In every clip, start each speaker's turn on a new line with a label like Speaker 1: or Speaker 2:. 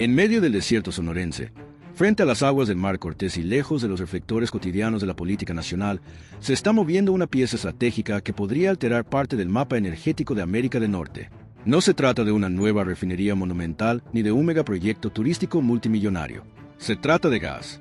Speaker 1: En medio del desierto sonorense, frente a las aguas del Mar Cortés y lejos de los reflectores cotidianos de la política nacional, se está moviendo una pieza estratégica que podría alterar parte del mapa energético de América del Norte. No se trata de una nueva refinería monumental ni de un megaproyecto turístico multimillonario. Se trata de gas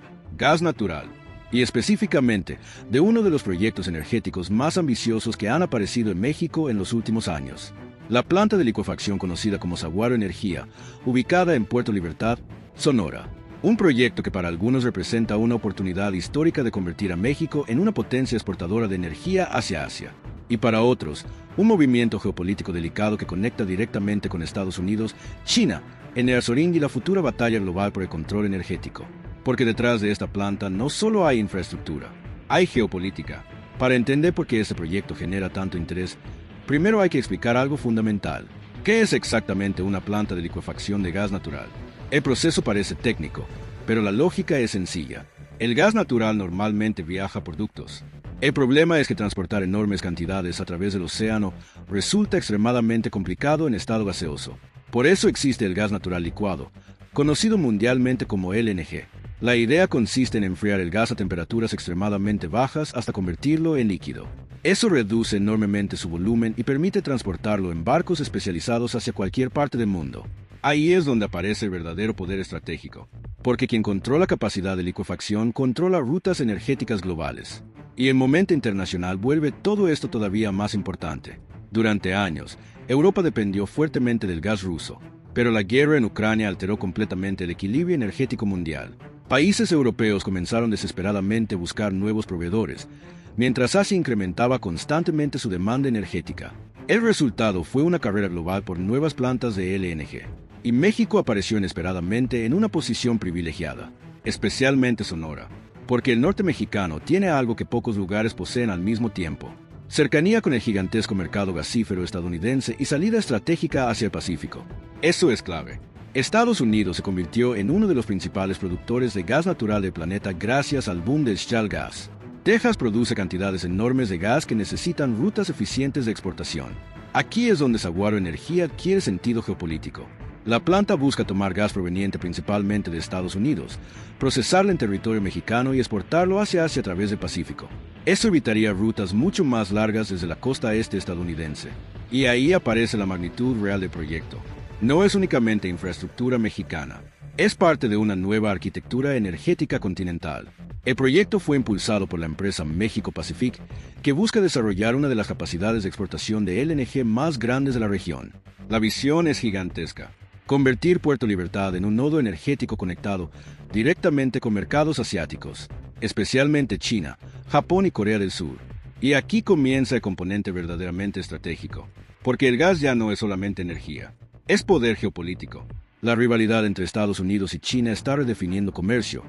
Speaker 1: natural, y específicamente de uno de los proyectos energéticos más ambiciosos que han aparecido en México en los últimos años. La planta de licuefacción conocida como Saguaro Energía, ubicada en Puerto Libertad, Sonora. Un proyecto que para algunos representa una oportunidad histórica de convertir a México en una potencia exportadora de energía hacia Asia. Y para otros, un movimiento geopolítico delicado que conecta directamente con Estados Unidos, China, en el Azorín y la futura batalla global por el control energético. Porque detrás de esta planta no solo hay infraestructura, hay geopolítica. Para entender por qué este proyecto genera tanto interés, primero hay que explicar algo fundamental. ¿Qué es exactamente una planta de licuefacción de gas natural? El proceso parece técnico, pero la lógica es sencilla. El gas natural normalmente viaja por ductos. El problema es que transportar enormes cantidades a través del océano resulta extremadamente complicado en estado gaseoso. Por eso existe el gas natural licuado, conocido mundialmente como LNG. La idea consiste en enfriar el gas a temperaturas extremadamente bajas hasta convertirlo en líquido. Eso reduce enormemente su volumen y permite transportarlo en barcos especializados hacia cualquier parte del mundo. Ahí es donde aparece el verdadero poder estratégico, porque quien controla capacidad de licuefacción controla rutas energéticas globales. Y el momento internacional vuelve todo esto todavía más importante. Durante años, Europa dependió fuertemente del gas ruso, pero la guerra en Ucrania alteró completamente el equilibrio energético mundial. Países europeos comenzaron desesperadamente a buscar nuevos proveedores, mientras Asia incrementaba constantemente su demanda energética. El resultado fue una carrera global por nuevas plantas de LNG. Y México apareció inesperadamente en una posición privilegiada, especialmente Sonora, porque el norte mexicano tiene algo que pocos lugares poseen al mismo tiempo: cercanía con el gigantesco mercado gasífero estadounidense y salida estratégica hacia el Pacífico. Eso es clave. Estados Unidos se convirtió en uno de los principales productores de gas natural del planeta gracias al boom del shale gas. Texas produce cantidades enormes de gas que necesitan rutas eficientes de exportación. Aquí es donde Saguaro Energía adquiere sentido geopolítico. La planta busca tomar gas proveniente principalmente de Estados Unidos, procesarlo en territorio mexicano y exportarlo hacia Asia a través del Pacífico. Eso evitaría rutas mucho más largas desde la costa este estadounidense. Y ahí aparece la magnitud real del proyecto. No es únicamente infraestructura mexicana, es parte de una nueva arquitectura energética continental. El proyecto fue impulsado por la empresa México Pacific, que busca desarrollar una de las capacidades de exportación de LNG más grandes de la región. La visión es gigantesca: convertir Puerto Libertad en un nodo energético conectado directamente con mercados asiáticos, especialmente China, Japón y Corea del Sur. Y aquí comienza el componente verdaderamente estratégico, porque el gas ya no es solamente energía, es poder geopolítico. La rivalidad entre Estados Unidos y China está redefiniendo comercio,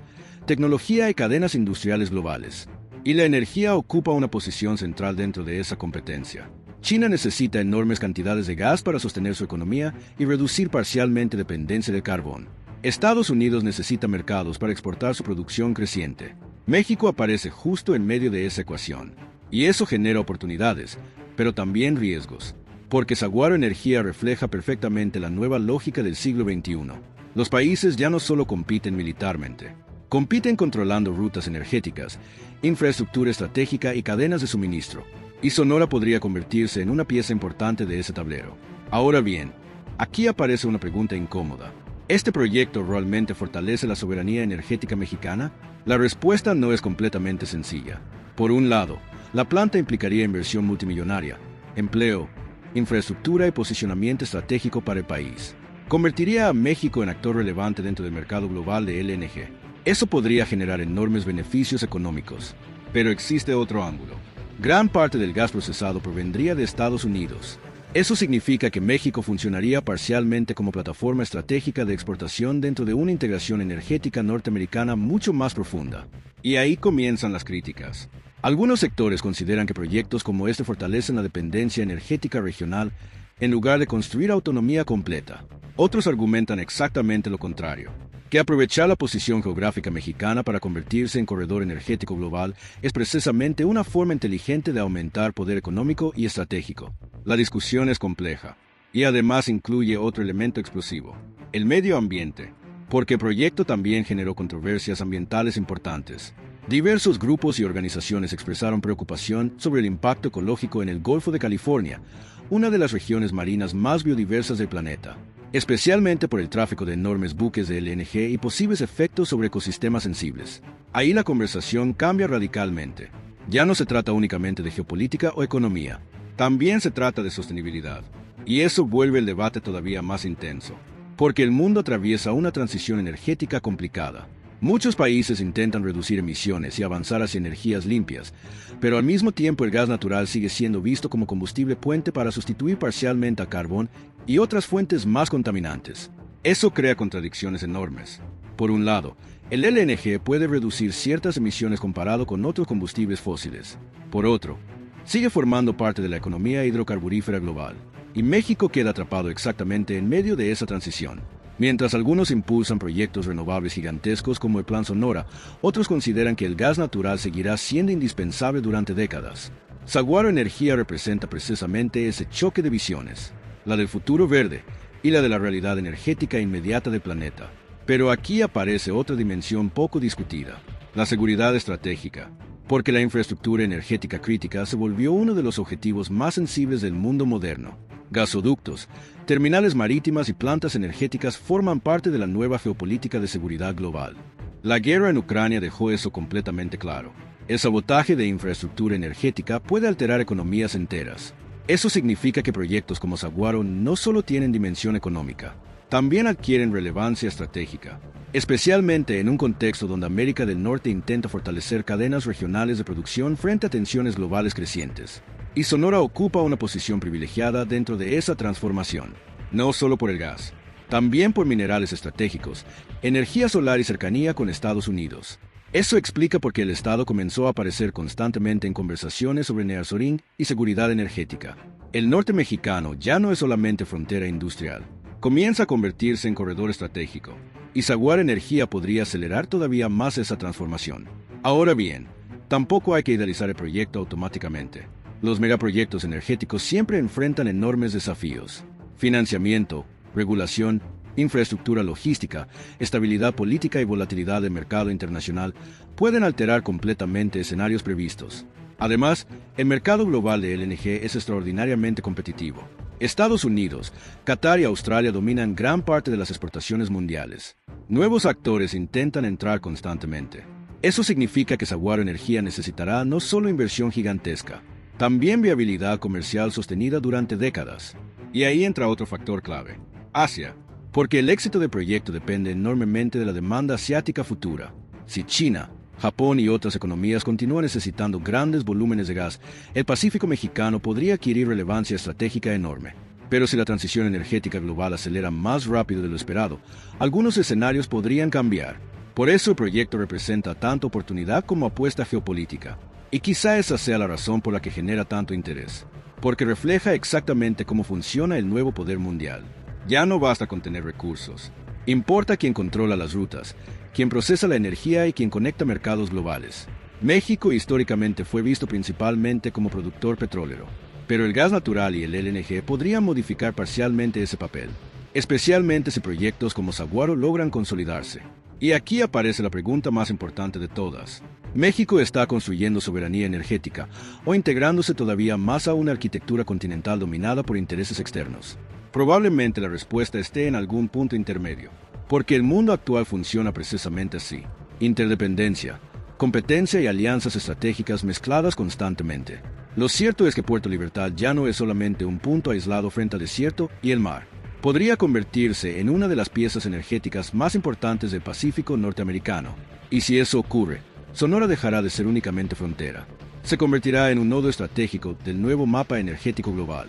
Speaker 1: tecnología y cadenas industriales globales. Y la energía ocupa una posición central dentro de esa competencia. China necesita enormes cantidades de gas para sostener su economía y reducir parcialmente dependencia del carbón. Estados Unidos necesita mercados para exportar su producción creciente. México aparece justo en medio de esa ecuación. Y eso genera oportunidades, pero también riesgos. Porque Saguaro Energía refleja perfectamente la nueva lógica del siglo XXI. Los países ya no solo compiten militarmente, compiten controlando rutas energéticas, infraestructura estratégica y cadenas de suministro. Y Sonora podría convertirse en una pieza importante de ese tablero. Ahora bien, aquí aparece una pregunta incómoda. ¿Este proyecto realmente fortalece la soberanía energética mexicana? La respuesta no es completamente sencilla. Por un lado, la planta implicaría inversión multimillonaria, empleo, infraestructura y posicionamiento estratégico para el país. Convertiría a México en actor relevante dentro del mercado global de LNG. Eso podría generar enormes beneficios económicos. Pero existe otro ángulo. Gran parte del gas procesado provendría de Estados Unidos. Eso significa que México funcionaría parcialmente como plataforma estratégica de exportación dentro de una integración energética norteamericana mucho más profunda. Y ahí comienzan las críticas. Algunos sectores consideran que proyectos como este fortalecen la dependencia energética regional en lugar de construir autonomía completa. Otros argumentan exactamente lo contrario, que aprovechar la posición geográfica mexicana para convertirse en corredor energético global es precisamente una forma inteligente de aumentar poder económico y estratégico. La discusión es compleja, y además incluye otro elemento explosivo: el medio ambiente. porque el proyecto también generó controversias ambientales importantes. Diversos grupos y organizaciones expresaron preocupación sobre el impacto ecológico en el Golfo de California, una de las regiones marinas más biodiversas del planeta, especialmente por el tráfico de enormes buques de LNG y posibles efectos sobre ecosistemas sensibles. Ahí la conversación cambia radicalmente. Ya no se trata únicamente de geopolítica o economía, también se trata de sostenibilidad. Y eso vuelve el debate todavía más intenso, porque el mundo atraviesa una transición energética complicada. Muchos países intentan reducir emisiones y avanzar hacia energías limpias, pero al mismo tiempo el gas natural sigue siendo visto como combustible puente para sustituir parcialmente a carbón y otras fuentes más contaminantes. Eso crea contradicciones enormes. Por un lado, el LNG puede reducir ciertas emisiones comparado con otros combustibles fósiles. Por otro, sigue formando parte de la economía hidrocarburífera global, y México queda atrapado exactamente en medio de esa transición. Mientras algunos impulsan proyectos renovables gigantescos como el Plan Sonora, otros consideran que el gas natural seguirá siendo indispensable durante décadas. Saguaro Energía representa precisamente ese choque de visiones, la del futuro verde y la de la realidad energética inmediata del planeta. Pero aquí aparece otra dimensión poco discutida, la seguridad estratégica, porque la infraestructura energética crítica se volvió uno de los objetivos más sensibles del mundo moderno. Gasoductos, terminales marítimas y plantas energéticas forman parte de la nueva geopolítica de seguridad global. La guerra en Ucrania dejó eso completamente claro. El sabotaje de infraestructura energética puede alterar economías enteras. Eso significa que proyectos como Saguaro no solo tienen dimensión económica, también adquieren relevancia estratégica, especialmente en un contexto donde América del Norte intenta fortalecer cadenas regionales de producción frente a tensiones globales crecientes. Y Sonora ocupa una posición privilegiada dentro de esa transformación, no solo por el gas, también por minerales estratégicos, energía solar y cercanía con Estados Unidos. Eso explica por qué el Estado comenzó a aparecer constantemente en conversaciones sobre nearshoring y seguridad energética. El norte mexicano ya no es solamente frontera industrial, comienza a convertirse en corredor estratégico, y Saguaro Energía podría acelerar todavía más esa transformación. Ahora bien, tampoco hay que idealizar el proyecto automáticamente. Los megaproyectos energéticos siempre enfrentan enormes desafíos: financiamiento, regulación, infraestructura logística, estabilidad política y volatilidad del mercado internacional pueden alterar completamente escenarios previstos. Además, el mercado global de LNG es extraordinariamente competitivo. Estados Unidos, Qatar y Australia dominan gran parte de las exportaciones mundiales. Nuevos actores intentan entrar constantemente. Eso significa que Saguaro Energía necesitará no solo inversión gigantesca, también viabilidad comercial sostenida durante décadas. Y ahí entra otro factor clave: Asia, porque el éxito del proyecto depende enormemente de la demanda asiática futura. Si China, Japón y otras economías continúan necesitando grandes volúmenes de gas, el Pacífico mexicano podría adquirir relevancia estratégica enorme. Pero si la transición energética global acelera más rápido de lo esperado, algunos escenarios podrían cambiar. Por eso el proyecto representa tanto oportunidad como apuesta geopolítica. Y quizá esa sea la razón por la que genera tanto interés, porque refleja exactamente cómo funciona el nuevo poder mundial. Ya no basta con tener recursos. Importa quién controla las rutas, quién procesa la energía y quién conecta mercados globales. México históricamente fue visto principalmente como productor petrolero, pero el gas natural y el LNG podrían modificar parcialmente ese papel, especialmente si proyectos como Saguaro logran consolidarse. Y aquí aparece la pregunta más importante de todas: ¿México está construyendo soberanía energética o integrándose todavía más a una arquitectura continental dominada por intereses externos? Probablemente la respuesta esté en algún punto intermedio, porque el mundo actual funciona precisamente así: interdependencia, competencia y alianzas estratégicas mezcladas constantemente. Lo cierto es que Puerto Libertad ya no es solamente un punto aislado frente al desierto y el mar. Podría convertirse en una de las piezas energéticas más importantes del Pacífico norteamericano. Y si eso ocurre, Sonora dejará de ser únicamente frontera. Se convertirá en un nodo estratégico del nuevo mapa energético global.